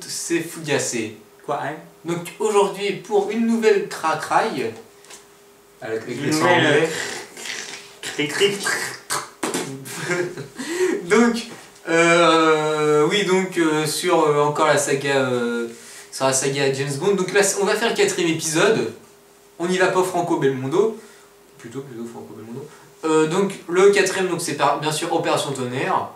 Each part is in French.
C'est Fougassé. Quoi, hein? Donc aujourd'hui, pour une nouvelle cracraille, avec les Une nouvelle cric. Donc, oui, donc sur encore la saga, sur la saga James Bond. Donc là, on va faire le 4e épisode. On n'y va pas Franco Belmondo, plutôt Franco Belmondo. Donc le 4e, donc c'est bien sûr Opération Tonnerre.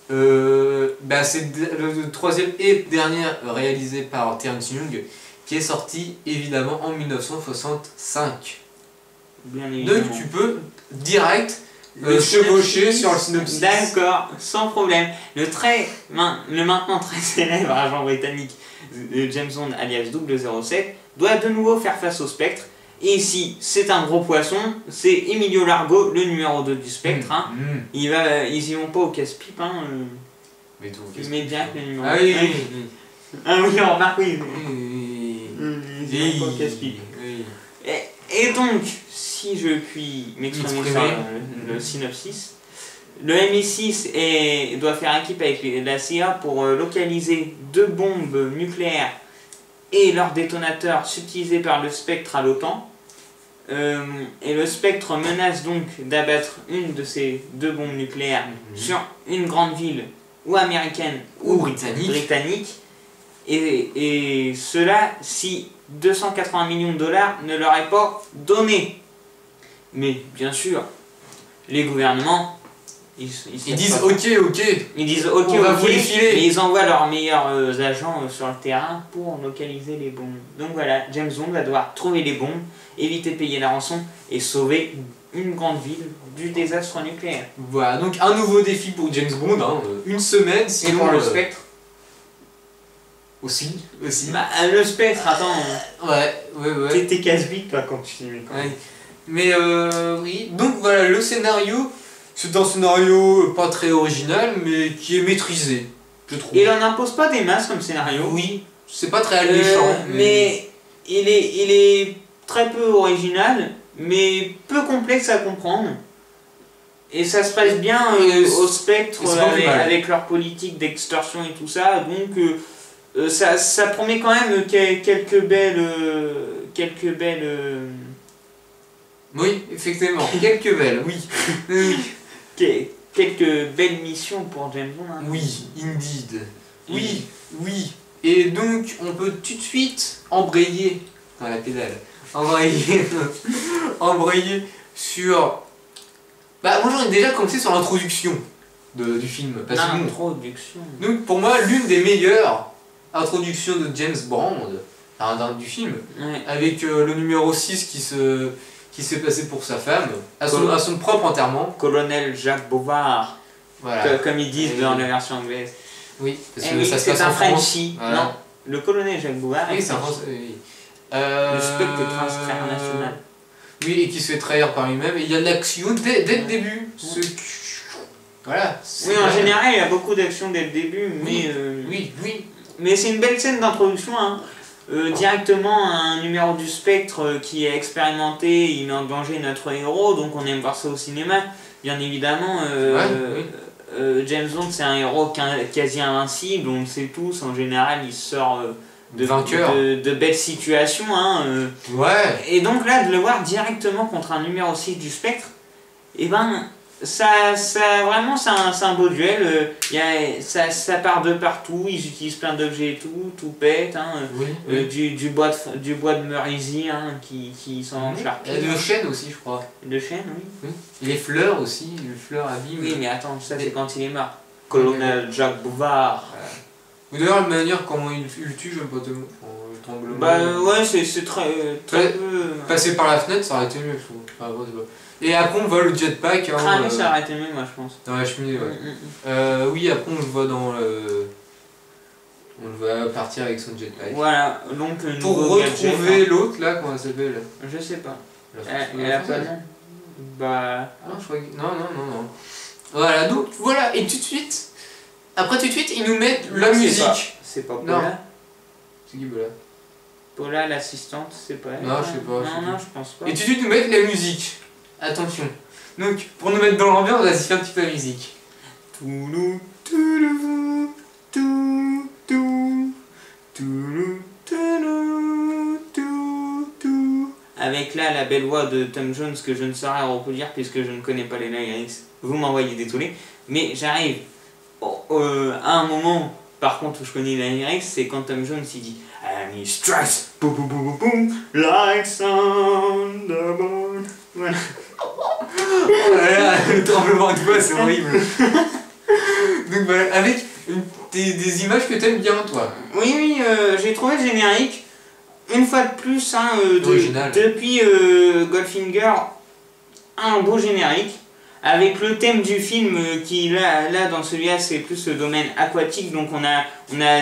C'est le 3e et dernier réalisé par Terence Young, qui est sorti évidemment en 1965. Bien évidemment. Donc tu peux direct chevaucher sur le synopsis. D'accord, sans problème. Le maintenant très célèbre agent britannique James Bond alias 007 doit de nouveau faire face au Spectre. Et ici, c'est un gros poisson, c'est Emilio Largo, le numéro 2 du Spectre. Ils y vont pas au casse-pipe. Ils mettent bien le numéro 2. Ah oui, Ah oui, on remarque, oui. Ils y oui. vont pas au casse-pipe. Et donc, si je puis m'exprimer sur le synopsis, le MI6 doit faire équipe avec la CIA pour localiser 2 bombes nucléaires et leurs détonateurs subtilisés par le Spectre à l'OTAN. Et le Spectre menace donc d'abattre une de ces 2 bombes nucléaires sur une grande ville ou américaine ou britannique. Et cela si 280 millions de dollars ne leur est pas donné. Mais bien sûr, les gouvernements, ils disent ok. Ils disent ok, on va vous les filer. Mais ils envoient leurs meilleurs agents sur le terrain pour localiser les bombes. Donc voilà, James Bond va devoir trouver les bombes, éviter de payer la rançon et sauver une grande ville du désastre nucléaire. Voilà, donc un nouveau défi pour James Bond, une semaine, Et sinon pour le Spectre aussi. Bah, le Spectre, attends. Ouais. T'es casse-bite toi quand tu dis. Ouais. Mais oui, donc voilà, le scénario, c'est un scénario pas très original, mais qui est maîtrisé, je trouve. Il en impose pas des masses comme scénario. Oui, c'est pas très alléchant. Mais il est très peu original, mais peu complexe à comprendre. Et ça se passe bien au Spectre avec leur politique d'extorsion et tout ça, donc ça promet quand même quelques belles... Oui, effectivement, quelques belles, oui. Quelques belles missions pour James Bond. Oui, indeed. Oui. Et donc, on peut tout de suite embrayer dans la pédale. Embrayer sur... moi j'aurais déjà commencé sur l'introduction du film. L'introduction. Donc pour moi, l'une des meilleures introductions de James Bond, du film, avec le numéro 6 qui s'est passé pour sa femme, à son propre enterrement. Colonel Jacques Bovard, voilà. Comme ils disent dans la version anglaise. Oui, parce que ça se passe en en France. Frenchy. Voilà. Non, le colonel Jacques Bovard. Oui, c'est un Français. Oui. Le Spectre international. Oui, et qui se fait trahir par lui-même. Et il y a de l'action dès le début. Voilà. Oui, en général, il y a beaucoup d'action dès le début, mais oui. Mais c'est une belle scène d'introduction. Directement un numéro du Spectre qui est expérimenté, il met en danger notre héros, donc on aime voir ça au cinéma. Bien évidemment, James Bond c'est un héros quasi invincible, on le sait tous, en général il sort de belles situations. Et donc là, de le voir directement contre un numéro 6 du Spectre, vraiment c'est un beau duel. Ça part de partout, ils utilisent plein d'objets et tout pète. Du bois de Meurizy qui s'en charpie. Et de chêne aussi, je crois. De chêne, oui. Et les fleurs aussi, les fleurs abîment. Oui, mais attends, ça c'est quand il est mort. Colonel Jacques Bovard. D'ailleurs, la manière comment il le tue, j'aime pas tellement. C'est très peu. Passer par la fenêtre, ça aurait été mieux, je trouve. Et après, on voit le jetpack. Ça aurait été mieux, moi, je pense. Dans la cheminée, oui, après, on le voit dans le. On le voit partir avec son jetpack. Voilà, donc. Pour retrouver l'autre, là, comment elle s'appelle? Je sais pas. Elle a pas de nom. Non, je crois que. Non. Voilà, donc, voilà, et tout de suite. Après, tout de suite, ils nous mettent la musique. C'est pas Paula. C'est qui Paula? Paula, l'assistante, c'est pas elle. Non, je sais pas. Non, je pense pas. Et tout de suite, nous mettent la musique. Attention. Donc, pour nous mettre dans l'ambiance, vas-y, fais un petit peu la musique. Avec là la belle voix de Tom Jones que je ne saurais reproduire puisque je ne connais pas les lyrics. Vous m'envoyez des tollés. Mais j'arrive à un moment, par contre, où je connais les lyrics, c'est quand Tom Jones il dit And he strikes, boom boom boom boom, like thunderbolt. Voilà. Oh là là, le tremblement de voix, c'est horrible. Donc voilà, avec des images que t'aimes bien, toi. Oui, j'ai trouvé le générique. Une fois de plus, hein, depuis Goldfinger, un beau générique. Avec le thème du film qui, là dans celui-là, c'est plus le domaine aquatique. Donc on a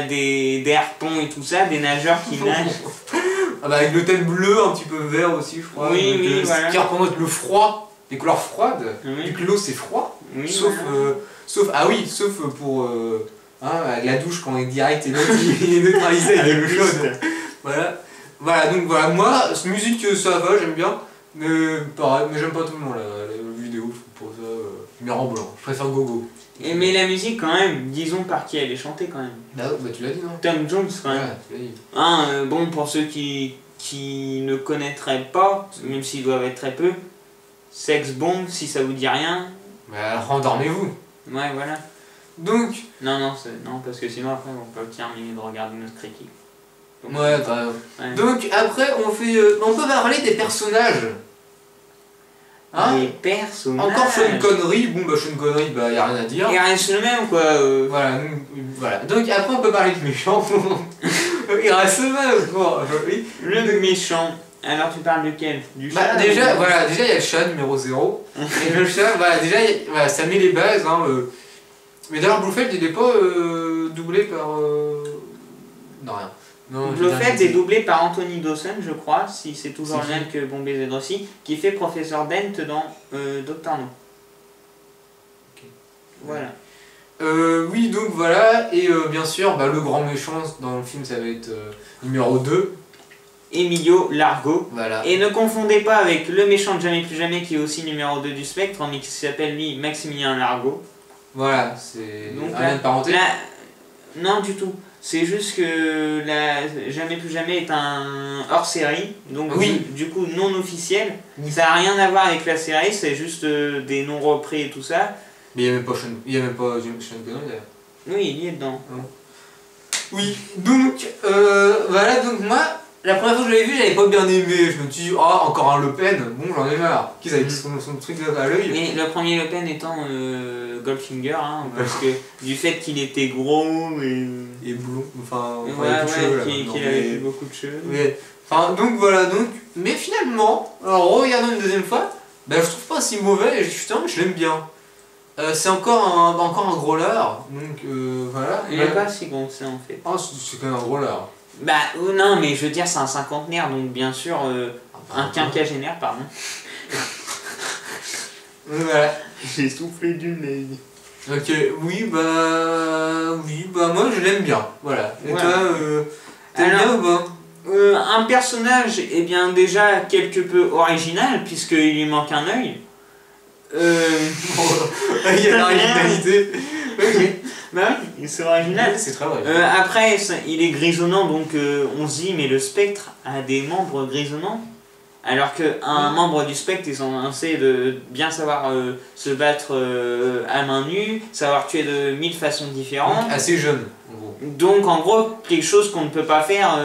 des harpons et tout ça, des nageurs qui nagent. Ah bah avec le thème bleu, un petit peu vert aussi, je crois. Oui, donc, voilà. Qui représente le froid, les couleurs froides. Oui. Vu que l'eau c'est froid. Oui, sauf, voilà. sauf pour avec la douche quand on est direct et l'autre il est neutralisé avec l'eau chaude. Voilà, donc voilà, moi, musique ça va, j'aime bien. Mais pareil, mais j'aime pas tout le monde la vidéo, je trouve pas ça. Mais en blanc, je préfère Gogo. Mais la musique quand même, disons par qui elle est chantée quand même. Bah tu l'as dit non? Tom Jones quand même. Ouais, tu l'as dit. Bon, pour ceux qui ne connaîtraient pas, même s'ils doivent être très peu, Sex Bomb, si ça vous dit rien. Bah rendormez-vous. Ouais, voilà. Donc. Non, parce que sinon après on peut terminer de regarder notre critique. Donc, ouais, bah. Ouais. Donc après on peut parler des personnages. Hein? Les personnages. Encore Sean Connery, Sean Connery, bah y a rien à dire. Il reste le même quoi. Voilà. Donc après on peut parler du méchant. Il reste le même quoi. Le méchant. Alors tu parles de quel? Du chat? Déjà il y a le chat numéro 0. Et le chat, déjà ça met les bases. Hein, Mais d'ailleurs Blofeld il est pas doublé par. Non rien. Blofeld est doublé par Anthony Dawson, je crois, si c'est toujours le même que Bon Baiser de Rossi, qui fait Professeur Dent dans Doctor No. Okay. Voilà. Oui, donc voilà, et bien sûr, le grand méchant dans le film, ça va être numéro 2. Emilio Largo. Voilà. Et ne confondez pas avec le méchant de Jamais Plus Jamais, qui est aussi numéro 2 du Spectre, mais qui s'appelle lui Maximilien Largo. Voilà, c'est rien de parenté. Non, du tout. C'est juste que Jamais Plus Jamais est un hors-série, donc du coup non officiel. Ça n'a rien à voir avec la série, c'est juste des noms repris et tout ça. Mais il n'y a même pas Sean Connery d'ailleurs. Oui, il y est dedans. Oui, donc voilà, donc moi, la première fois que je l'avais vu, j'avais pas bien aimé. Je me suis dit, encore un Le Pen, bon j'en ai marre. Qui avec son truc à l'œil. Mais le premier Le Pen étant Goldfinger, parce que du fait qu'il était gros et blond, enfin qu'il avait plus beaucoup de cheveux. Mais, donc voilà, mais finalement, alors regardons une deuxième fois, je trouve pas si mauvais et je l'aime bien. C'est encore un gros lard, donc voilà. Il est pas si gros que ça en fait. C'est quand même un gros lard. Non, mais je veux dire, c'est un cinquantenaire, donc bien sûr, un quinquagénaire, pardon. Voilà. J'ai soufflé du nez. Ok, moi je l'aime bien, voilà. Et toi, t'aimes bien ou pas? Un personnage, bien déjà quelque peu original, puisqu'il lui manque un œil. Il y a l'originalité. Oui, c'est original. C'est très vrai. Après, il est grisonnant, donc on se dit, mais le Spectre a des membres grisonnants. Alors qu'un membre du Spectre est censé de bien savoir se battre à main nue, savoir tuer de 1000 façons différentes. Donc, assez jeune, en gros. Donc en gros, quelque chose qu'on ne peut pas faire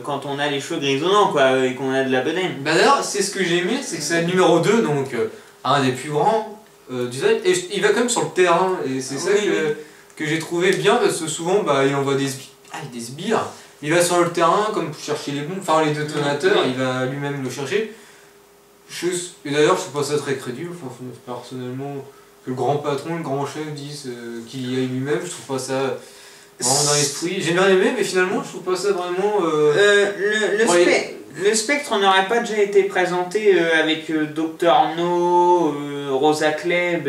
quand on a les cheveux grisonnants, quoi, et qu'on a de la bedaine. D'ailleurs, c'est ce que j'ai aimé, c'est que c'est le numéro 2, donc un des plus grands du set, et il va quand même sur le terrain, et c'est ça que j'ai trouvé bien, parce que souvent, il envoie des sbires. Il va sur le terrain comme pour chercher les bombes, enfin les détonateurs, il va lui-même le chercher. Et d'ailleurs, je trouve pas ça très crédible, personnellement, que le grand patron, le grand chef dise qu'il y aille lui-même, je trouve pas ça vraiment dans l'esprit. J'ai bien aimé, mais finalement, je trouve pas ça vraiment. Le Spectre n'aurait pas déjà été présenté avec Dr No, Rosa Klebb,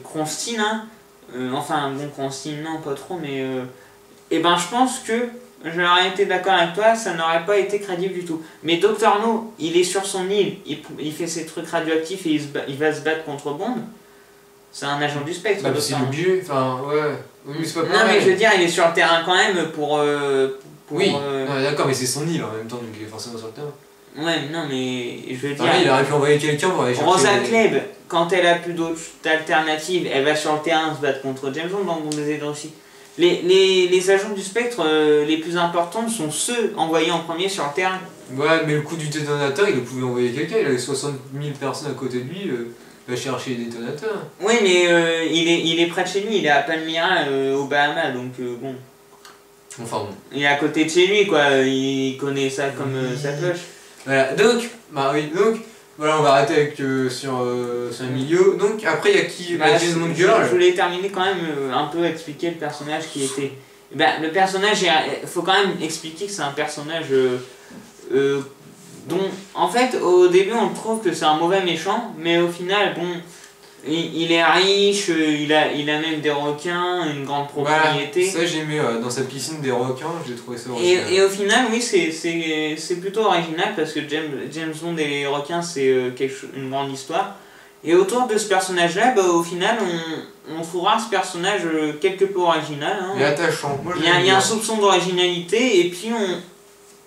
Kronstein, hein. Enfin, bon, Kronstein, non, pas trop, mais. Et je pense que j'aurais été d'accord avec toi, ça n'aurait pas été crédible du tout. Mais Dr No, il est sur son île, il fait ses trucs radioactifs et il va se battre contre Bond. C'est un agent du Spectre. C'est obligé, enfin, ouais. Oui, mais c'est pas Non, pareil. mais je veux dire, il est sur le terrain quand même pour. Oui, non, d'accord, mais c'est son île en même temps, donc il est forcément sur le terrain. Ouais, non, mais je veux dire. Pareil, il aurait pu envoyer quelqu'un pour aller chercher. Rosa Klebb, quand elle a plus d'autres alternatives, elle va sur le terrain se battre contre James Bond dans Bundesliga aussi. Les agents du spectre les plus importants sont ceux envoyés en premier sur le terrain. Ouais, mais le coup du détonateur, il pouvait envoyer quelqu'un, il avait 60 000 personnes à côté de lui, il va chercher les détonateurs. Oui, mais il est près de chez lui, il est à Palmyra, aux Bahamas, donc bon. Enfin bon. Il est à côté de chez lui, quoi, il connaît ça comme sa cloche. Voilà, donc, voilà, on va arrêter avec sur un milieu. Donc, après, il y a qui James Bond Girl. Je voulais terminer quand même un peu expliquer le personnage qui était. Le personnage, il faut quand même expliquer que c'est un personnage dont, en fait, au début, on trouve que c'est un mauvais méchant, mais au final, bon, il est riche, il a même des requins, une grande propriété. Voilà, ça j'aimais dans sa piscine des requins, j'ai trouvé ça original. Et au final, oui, c'est plutôt original parce que James Bond et les requins, c'est une grande histoire. Et autour de ce personnage-là, au final, on trouvera ce personnage quelque peu original. Hein. Et attachant. Il y a un soupçon d'originalité et puis on...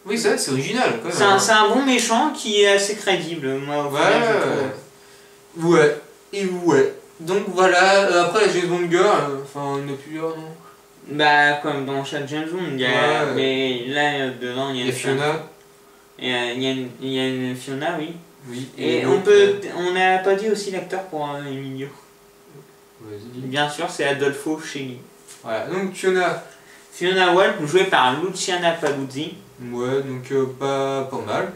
Oui, ça c'est original quand même. C'est un bon méchant qui est assez crédible, moi, au final, je trouve. Ouais. Et ouais. Donc voilà, après la James Bond Girl, enfin, il y en a plusieurs, non? Comme dans chaque James Bond, mais là, dedans, il y a Fiona. Il y a une Fiona, oui. Oui. Et on n'a pas dit aussi l'acteur pour Emilio. Vas-y. Bien sûr, c'est Adolfo Celi. Voilà, donc Fiona. Fiona Wolf, jouée par Luciana Paluzzi. Ouais, donc pas mal,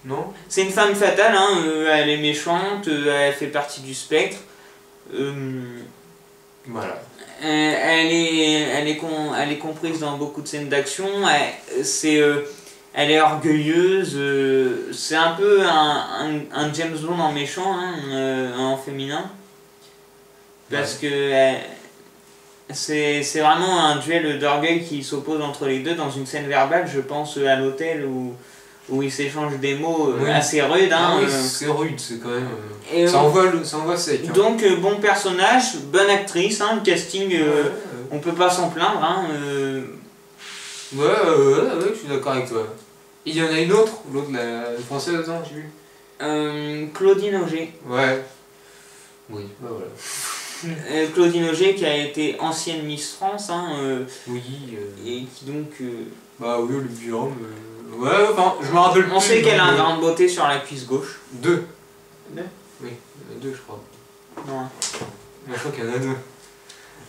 non? C'est une femme fatale, hein, elle est méchante, elle fait partie du spectre. Voilà. Elle est comprise dans beaucoup de scènes d'action. Elle est orgueilleuse. C'est un peu un James Bond en méchant, hein, en féminin. Parce que c'est vraiment un duel d'orgueil qui s'oppose entre les deux dans une scène verbale. Je pense à l'hôtel où ils s'échangent des mots assez rudes. Hein, oui, c'est rude, c'est quand même. Ça envoie sec. Hein. Donc, bon personnage, bonne actrice, hein, le casting, on peut pas s'en plaindre. Hein, Ouais, je suis d'accord avec toi. Il y en a une autre, l'autre, la française, non, j'ai vu. Claudine Auger. Ouais. Oui, bah voilà. Claudine Auger qui a été ancienne Miss France, hein, oui. Et qui donc... Bah oui, le bilan. Ouais, enfin, je me rappelle plus. On sait qu'elle a un grain de beauté sur la cuisse gauche. Deux. Deux? Oui, deux, je crois. Non. Je crois qu'il y en a deux.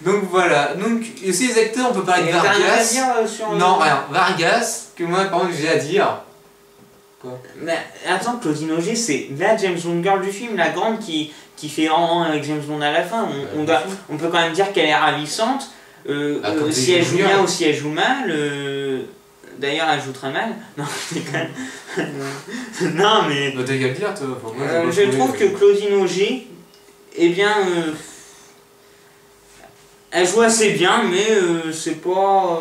Donc voilà, donc aussi les acteurs, on peut parler de Vargas. Rien à dire sur non, rien. Vargas, que moi par contre j'ai à dire. Quoi? Mais attends, Claudine Auger, c'est la James Bond girl du film, la grande qui fait en avec James Bond à la fin. On peut quand même dire qu'elle est ravissante. Si elle joue bien ou si elle joue mal. D'ailleurs, elle joue très mal. Non, c'est quand même. Non, mais. Bah, t'as qu'à le dire, toi. Enfin, moi, je trouve que Claudine Auger, eh bien. Elle joue assez bien, mais c'est pas.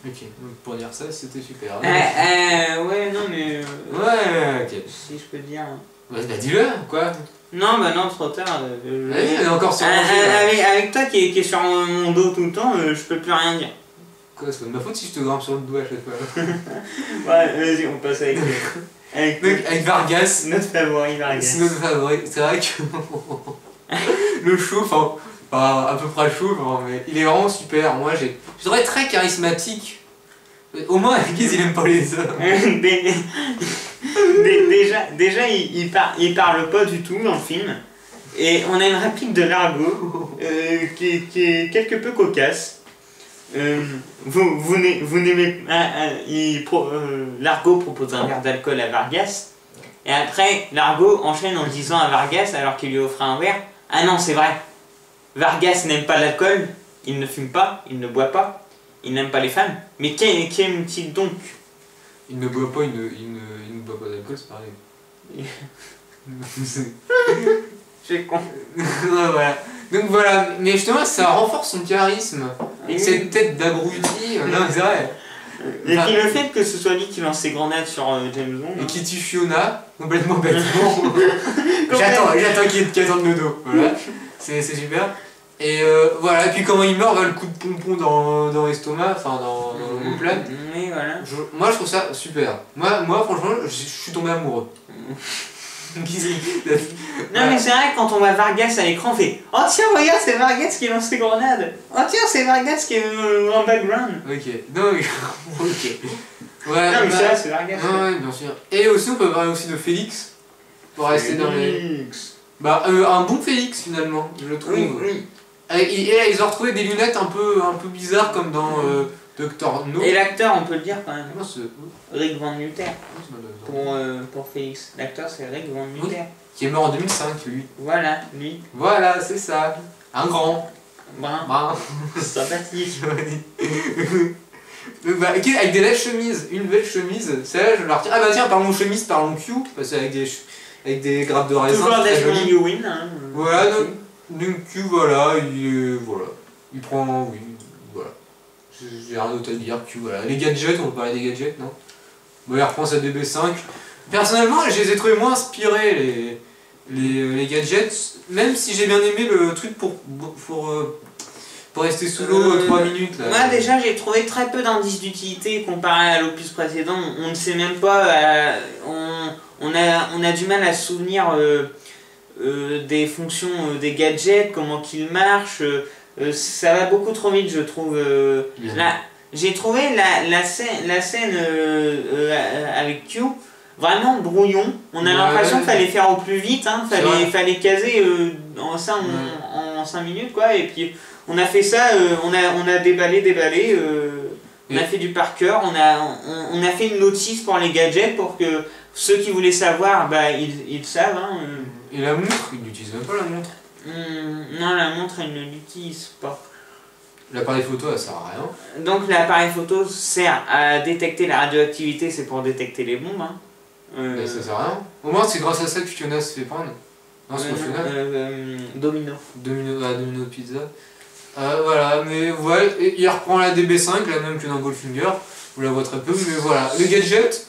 Ok, donc pour dire ça, c'était super. Ouais, non, mais. Ouais, ok. Si je peux dire. Bah, dis-le, quoi. Non, bah non, trop tard. Elle est encore sur avec toi qui est sur mon dos tout le temps, je peux plus rien dire. Quoi, c'est pas de ma faute si je te grimpe sur le doigt à chaque fois. Ouais, vas-y, on passe avec. Avec Vargas. Notre favori, Vargas. C'est notre favori. C'est vrai que. Le chou, enfin. Pas à peu près chou, mais il est vraiment super. Moi, je trouve très charismatique. Au moins, Guise, il aime pas les hommes. Déjà il parle pas du tout dans le film. Et on a une réplique de Largo qui est quelque peu cocasse. Vous n'aimez. Largo propose un verre d'alcool à Vargas. Et après, Largo enchaîne en disant à Vargas, alors qu'il lui offre un verre: ah non, c'est vrai. Vargas n'aime pas l'alcool, il ne fume pas, il ne boit pas, il n'aime pas les femmes. Mais qu'aime-t-il donc? Il ne boit pas, il ne boit pas d'alcool, c'est pareil. C'est con. Voilà. Donc voilà, mais justement ça renforce son charisme. Et cette tête d'abruti, non c'est vrai. Et puis le fait que ce soit lui qui lance ses grenades sur James Bond. Et qui tue Fiona, complètement bêtement. J'attends qu'il attende le dos. Voilà. C'est super. Et voilà, et puis comment il meurt, le coup de pompon dans l'estomac, enfin dans l'omoplate. Oui, voilà. Moi je trouve ça super. Moi franchement, je suis tombé amoureux. Non mais c'est vrai, quand on voit Vargas à l'écran, on fait « Oh tiens, regarde, c'est Vargas qui lance ses grenades. Oh tiens, c'est Vargas qui est en background. » Ok, non mais... ok. Ouais, non mais ça, c'est Vargas. Ouais, bien sûr. Et aussi, on peut parler aussi de Félix. Pour rester dans les... Bah, un bon Félix finalement, je le trouve. Oui. Et ils ont retrouvé des lunettes un peu bizarres comme dans Dr. No. Et l'acteur, on peut le dire quand même. Non, c'est... Rick Van Nutter. Pour Félix. L'acteur, c'est Rick Van Nutter. Oui. Qui est mort en 2005, lui. Voilà, lui. Voilà, c'est ça. Un grand. Brun. Sympathique. Donc, bah, avec des belles chemises. Une belle chemise. Celle-là, je la retiens. Ah bah tiens, parlons chemise, parlons Q. Parce qu'avec des grappes de raisin. Toujours Desmond Llewellyn. Hein, voilà, donc Q, voilà, il prend, oui, voilà. J'ai rien d'autre à dire, Q, voilà. Les gadgets, on peut parler des gadgets, non? Bon, il reprend sa DB5. Personnellement, je les ai trouvés moins inspirés, les gadgets, même si j'ai bien aimé le truc pour rester sous l'eau 3 minutes. Là. Moi, déjà, j'ai trouvé très peu d'indices d'utilité comparé à l'opus précédent. On ne sait même pas, on a du mal à se souvenir des fonctions des gadgets, comment qu'ils marchent. Ça va beaucoup trop vite, je trouve. J'ai trouvé la scène avec Q vraiment brouillon. On a l'impression qu'il fallait faire au plus vite, hein, fallait caser en 5 minutes, quoi. Et puis on a fait ça, on a déballé, on a fait du par cœur, on a fait une notice pour les gadgets pour que ceux qui voulaient savoir, bah, ils savent. Hein. Et la montre, il n'utilise même pas la montre. Non, la montre, elle ne l'utilise pas. L'appareil photo, ça sert à rien. Donc l'appareil photo sert à détecter la radioactivité, c'est pour détecter les bombes. Hein. Mais ça sert à rien. Au moins, c'est grâce à ça que Fiona se fait prendre. Non, c'est pas Fiona. Domino. Domino Pizza. Voilà, mais voilà, il reprend la DB5, la même que dans Goldfinger. Vous la voyez très peu, mais voilà. Les gadgets,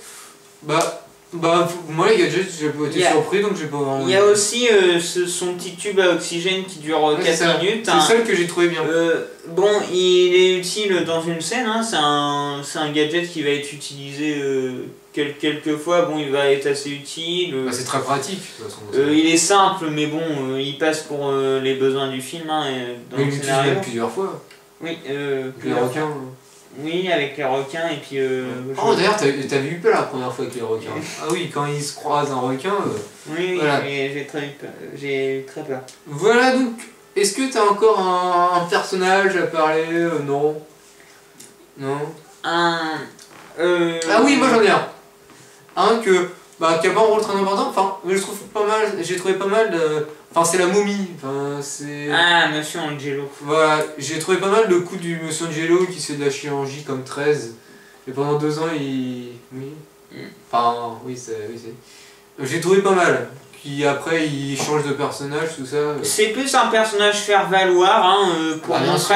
moi les gadgets, j'ai pas été surpris, donc j'ai pas vraiment... Il y a aussi son petit tube à oxygène qui dure 4 minutes. C'est le seul que j'ai trouvé bien. Bon, il est utile dans une scène, hein, c'est un gadget qui va être utilisé quelques fois, bon, il va être assez utile. C'est très pratique, de toute façon. Il est simple, mais bon, il passe pour les besoins du film, hein, dans le scénario. Il l'utilise plusieurs fois. Oui, les requins. Oui, avec les requins, et puis... Oh, d'ailleurs, t'avais eu peur la première fois avec les requins. Ah oui, quand ils se croisent un requin... oui, voilà. j'ai très peur. Voilà, donc, est-ce que t'as encore un personnage à parler non. Non. Ah oui, moi j'en ai un. Un qui a pas un rôle très important, enfin, mais je trouve pas mal, j'ai trouvé pas mal de... Enfin, c'est la momie, enfin, c'est... Ah, Monsieur Angelo. Voilà, j'ai trouvé pas mal de coups du Monsieur Angelo qui se fait de la chirurgie comme 13. Et pendant 2 ans, il... Oui. Enfin, oui, c'est... J'ai trouvé pas mal. Puis après, il change de personnage, tout ça. C'est plus un personnage faire-valoir, hein, pour montrer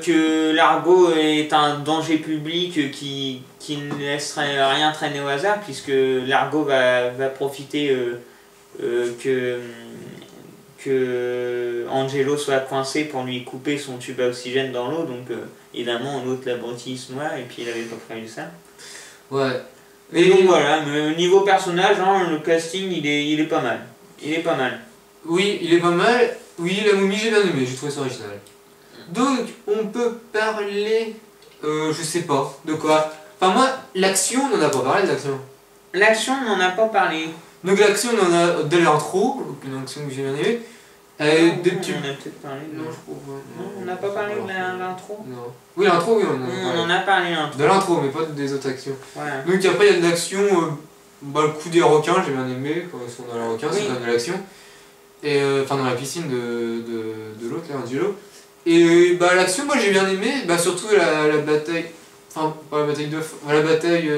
que Largo est un danger public qui ne laisserait rien traîner au hasard, puisque Largo va profiter que Angelo soit coincé pour lui couper son tube à oxygène dans l'eau, donc évidemment l'autre l'abruti se noie, et puis il avait pas prévu ça. Ouais. Mais donc voilà, mais niveau personnage, hein, le casting il est pas mal. Il est pas mal. Oui, il est pas mal. Oui, la momie j'ai bien aimé, j'ai trouvé ça original. Donc, on peut parler... je sais pas, de quoi. Enfin moi, l'action, on n'en a pas parlé de l'action. L'action, on n'en a pas parlé. Donc l'action, on en a de l'intro, une action que j'ai bien aimée. On a peut-être parlé. Non, je crois pas. Non, on n'a pas parlé de l'intro. Non. Oui, l'intro, oui, on en a parlé l'intro. De l'intro, mais pas des autres actions. Voilà. Donc après, il y a de l'action, le coup des requins, j'ai bien aimé, quand ils sont dans les requins, c'est quand même de l'action. Et enfin, dans la piscine de l'autre, là, Angelo. Et l'action, moi j'ai bien aimé, surtout la bataille, enfin, pas la bataille de... la bataille,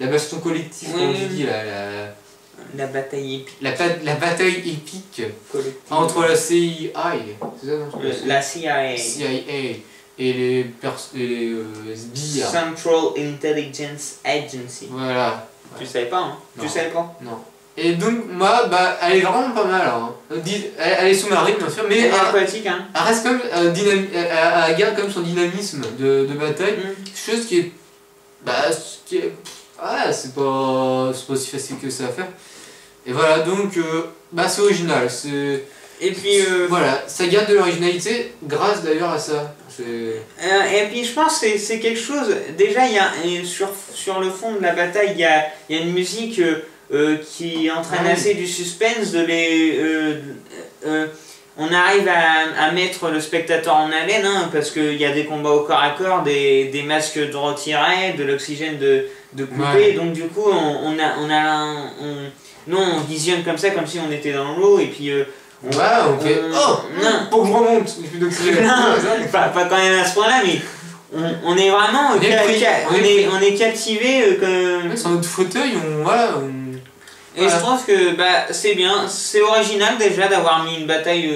la baston collective, comme on dit, la bataille épique. La bataille épique entre la CIA, c'est ça, non? La CIA. Et les SBI. Central Intelligence Agency. Voilà. Tu savais pas, hein? Non. Tu savais pas? Non. Et donc, moi, bah, elle est vraiment pas mal. Hein. Elle est sous-marine, bien sûr, mais elle est aquatique, hein. Elle reste quand même elle garde quand même son dynamisme de bataille. Chose qui est. Bah, qui est. Ouais, c'est pas aussi facile que ça à faire. Et voilà, donc, bah, c'est original. Et puis. Voilà, ça garde de l'originalité grâce d'ailleurs à ça. Et puis je pense que c'est quelque chose. Déjà, il y a, sur le fond de la bataille, il y a une musique. Qui entraîne assez du suspense, on arrive à mettre le spectateur en haleine, hein, parce qu'il y a des combats au corps à corps, des masques de retirés, de l'oxygène de coupé, donc du coup nous on visionne comme ça, comme si on était dans l'eau, et puis on fait pour que je remonte, j'ai plus d'oxygène. Non, pas quand même à ce point là, mais on est vraiment on est captivé sur notre fauteuil, et je trouve que c'est bien, c'est original déjà d'avoir mis une bataille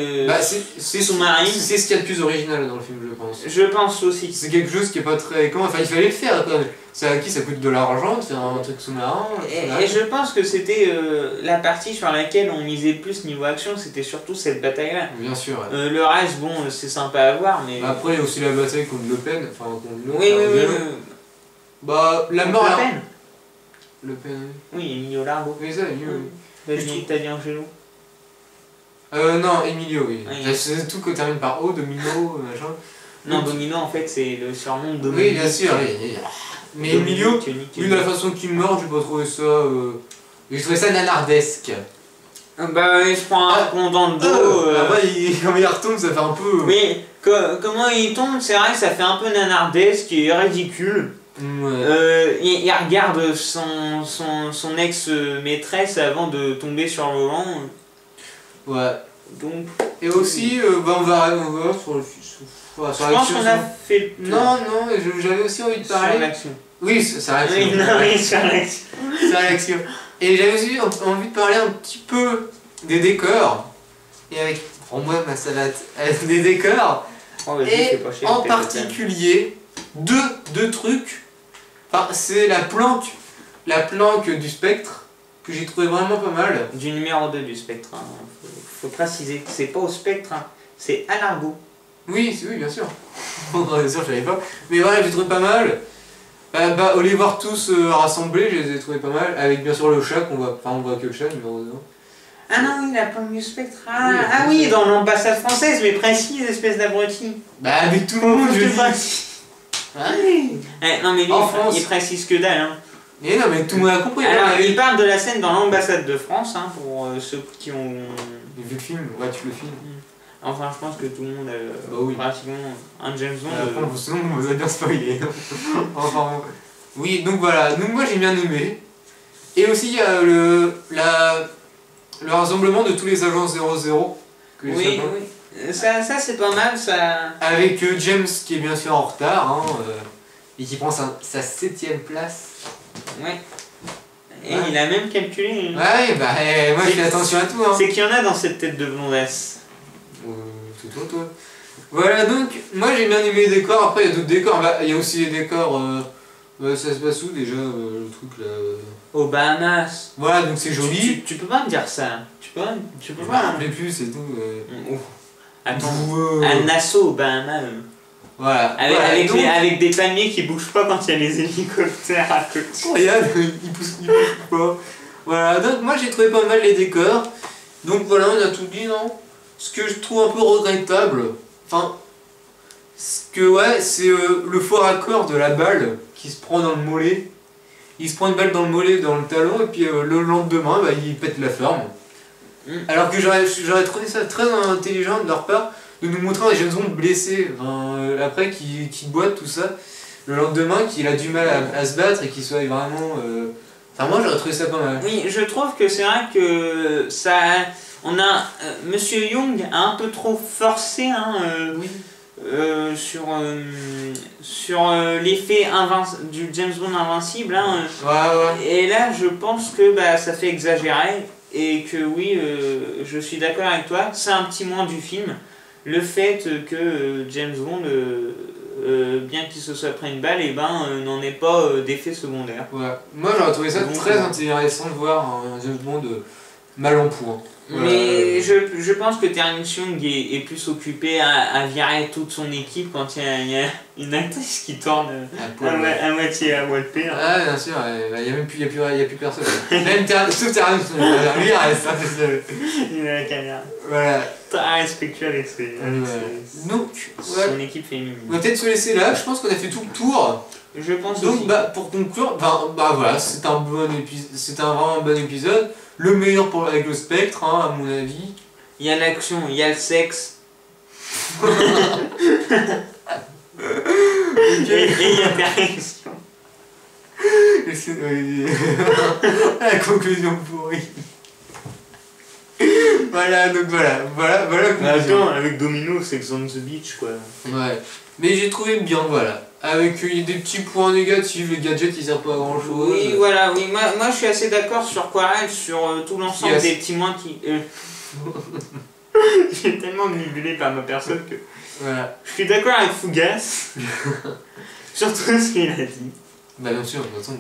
sous-marine. C'est ce qu'il y a de plus original dans le film, je pense. Je pense aussi. C'est quelque chose qui est pas très. Enfin, il fallait le faire quand même. C'est à qui ça coûte de l'argent de faire un truc sous-marin. Et je pense que c'était la partie sur laquelle on misait le plus niveau action, c'était surtout cette bataille-là. Bien sûr. Ouais. Le reste, bon, c'est sympa à voir, mais. Après, il y a aussi la bataille contre Le Pen. Enfin, contre l'autre. Oui. Bah, la mort. Le Pen. Le Pen. Oui, Emilio Largo. Oui, ça, Emilio. T'as dit Angelo. Non, Emilio, oui. C'est tout que termine par O, Domino, machin. Non, Domino, en fait, c'est le surnom de Domino. Oui, bien sûr. Mais Emilio, vu la façon qu'il meurt, j'ai pas trouvé ça. J'ai trouvé ça nanardesque. Bah, il se prend un pont dans le dos. Après, quand il retombe, ça fait un peu. Oui, comment il tombe, c'est vrai que ça fait un peu nanardesque et ridicule. Ouais. Il regarde son ex-maîtresse avant de tomber sur le volant. Ouais. Donc. Et aussi, on va sur le. Je pense qu'on a fait le tour. Non, j'avais aussi envie de parler. Sur l'action. Oui, c'est l'action. Oui, sur l'action. C'est l'action. Et j'avais aussi envie de parler un petit peu des décors. Et avec. Prends-moi ma salade. Des décors. Et en particulier, deux trucs. Enfin, c'est la planque du spectre que j'ai trouvé vraiment pas mal. Du numéro 2 du spectre. Hein. Faut préciser que c'est pas au spectre, hein. C'est à l'argot. Oui, bien sûr. Bien sûr, je savais pas. Mais voilà, j'ai trouvé pas mal. Au les voir tous rassemblés, je les ai trouvés pas mal. Avec bien sûr le chat, on voit que le chat, numéro 2. Ah non, oui, la planque du spectre. Oui, dans l'ambassade française, mais précise, espèce d'abruti. Avec tout le monde, je dis. Non mais lui, il précise que dalle. Hein. Mais non, mais tout le monde a compris. Alors, il parle de la scène dans l'ambassade de France, hein, pour ceux qui ont vu le film. Ouais, tu le filmes. Enfin, je pense que tout le monde a pratiquement un James Bond. Sinon, on vous a bien spoilé. Enfin, oui, donc voilà. Donc moi, j'ai bien aimé. Et aussi, il y a le rassemblement de tous les agents 00. Oui. Ça c'est pas mal, ça. Avec James qui est bien sûr en retard, hein, et qui prend sa 7ème place. Ouais. Et il a même calculé. Ouais, moi je fais attention à tout. Hein. C'est qu'il y en a dans cette tête de blondasse. C'est toi. Voilà, donc, moi j'ai bien aimé les décors. Après, il y a d'autres décors. Il y a aussi les décors. Ça se passe où déjà, le truc là Aux Bahamas. Voilà, donc c'est joli. Tu peux pas me dire ça. Tu peux pas. Je me rappelle plus, c'est tout. Attends, un Nassau aux Bahamas. Voilà. Avec des palmiers qui bougent pas quand il y a les hélicoptères à côté. Regarde, ils poussent pas. Voilà, donc moi j'ai trouvé pas mal les décors. Donc voilà, on a tout dit, non? Ce que je trouve un peu regrettable, c'est le faux raccord de la balle qui se prend dans le mollet. Il se prend une balle dans le mollet, dans le talon, et puis le lendemain, il pète la forme. Alors que j'aurais trouvé ça très intelligent de leur part de nous montrer un James Bond blessé, après qui boite tout ça, le lendemain qu'il a du mal à se battre et qu'il soit vraiment... moi j'aurais trouvé ça pas mal. Oui, je trouve que c'est vrai que ça... Monsieur Young a un peu trop forcé sur l'effet du James Bond invincible. Hein. Ouais. Et là je pense que ça fait exagérer. Et que oui, je suis d'accord avec toi, c'est un petit moins du film. Le fait que James Bond bien qu'il se soit pris une balle, et n'en ait pas d'effet secondaire. Ouais. Moi j'aurais trouvé ça très intéressant de voir un James Bond mal en point. Mais je pense que Terence Young est plus occupé à virer toute son équipe quand il y a une actrice qui tourne à moitié à Walper. Ah bien sûr, il n'y a plus personne. Même sauf Terence Young, lui il reste. Il a la caméra. Voilà. Très respectueux avec Donc, son équipe féminine. On va peut-être se laisser là, je pense qu'on a fait tout le tour. Je pense donc, aussi. Pour conclure, voilà, c'est un vraiment bon épisode. Le meilleur avec le spectre, hein, à mon avis. Il y a l'action, il y a le sexe. Et il y a Terence. La conclusion pourrie. Voilà, donc voilà. Attends, avec Domino, Sex on the Beach, quoi. Ouais. Mais j'ai trouvé bien, voilà. Avec des petits points négatifs, les gadgets ils servent pas à grand chose. Oui, voilà, oui. Moi je suis assez d'accord sur Quarel, sur tout l'ensemble des petits moins qui. J'ai tellement manipulé par ma personne que. Voilà. Je suis d'accord avec Fougas. Sur tout ce qu'il a dit. Bah, bien sûr, de toute façon.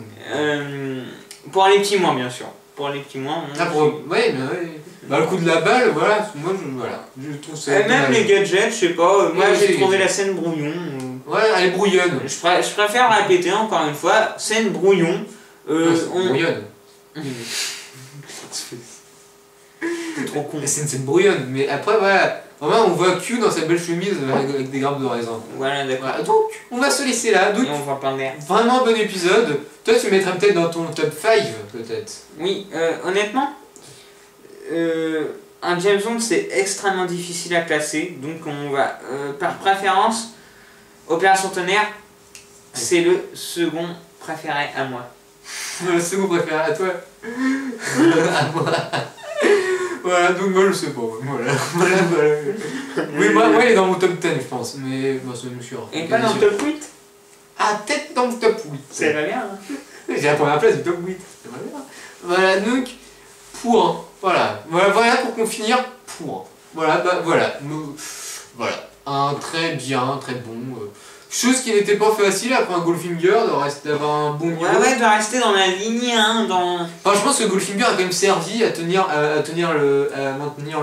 Pour les petits moins, bien sûr. Pour les petits moins. Ouais, mais ouais. Bah, le coup de la balle, voilà. Moi, je trouve ça. Même les gadgets, je sais pas. Moi j'ai trouvé la scène brouillon. Ouais, elle est brouillonne. Je préfère répéter encore une fois, scène brouillon. Brouillonne. T'es trop con. C'est une scène brouillonne, mais après, voilà. Vraiment, on voit Q dans sa belle chemise avec des grappes de raisin. Voilà, d'accord. Voilà. Donc, on va se laisser là. Donc, et on voit plein d'air. Vraiment bon épisode. Toi, tu mettrais peut-être dans ton top 5, peut-être. Oui, honnêtement, un James Bond, c'est extrêmement difficile à classer. Donc, on va, par préférence, Opération Tonnerre, c'est le second préféré à moi. Le second préféré à toi. À moi. Voilà, donc moi je sais pas. Voilà. Oui, moi il est dans mon top 10, je pense. Mais bon, c'est sûr. Et pas dans le top 8 ? Ah, peut-être dans le top 8. Ça va bien, hein. J'ai la première place du top 8. Ça va bien. Voilà, donc, voilà pour qu'on finisse. Voilà, voilà. Un très bien, très bon. Chose qui n'était pas facile après un Goldfinger, d'avoir un bon niveau. Ouais, de rester dans la lignée, hein, Enfin, je pense que Goldfinger a quand même servi à maintenir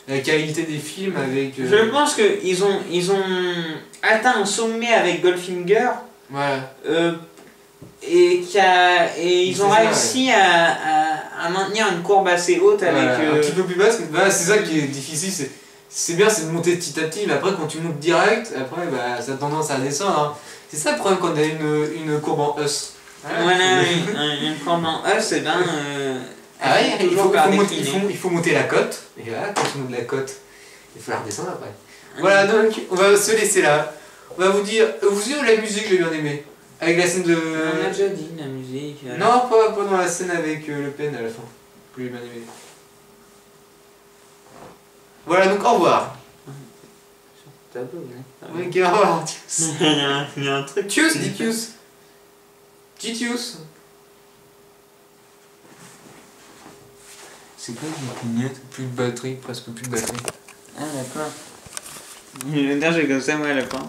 la qualité des films avec... Je pense qu'ils ont atteint un sommet avec Goldfinger. Voilà. Et ils ont réussi à maintenir une courbe assez haute avec... Un petit peu plus basse, mais c'est ça qui est difficile, c'est bien, c'est de monter petit à petit, mais après quand tu montes direct, après ça a tendance à descendre. Hein. C'est ça le problème quand on a une courbe en us. Voilà, une courbe en us, et il faut monter la cote, et voilà, quand tu montes la cote, il faut la redescendre après. Voilà, donc on va se laisser là. On va vous dire la musique, j'ai bien aimé. Avec la scène de... On a déjà dit la musique. Non, pas dans la scène avec Le Pen à la fin. J'ai bien aimé. Voilà, donc au revoir. Tableau, hein. Oui, au revoir. Il y a un truc. Tius, dis Tius. Tius. C'est quoi une clignote? Plus de batterie, presque plus de batterie. Ah d'accord. Je vais comme ça moi à la fin.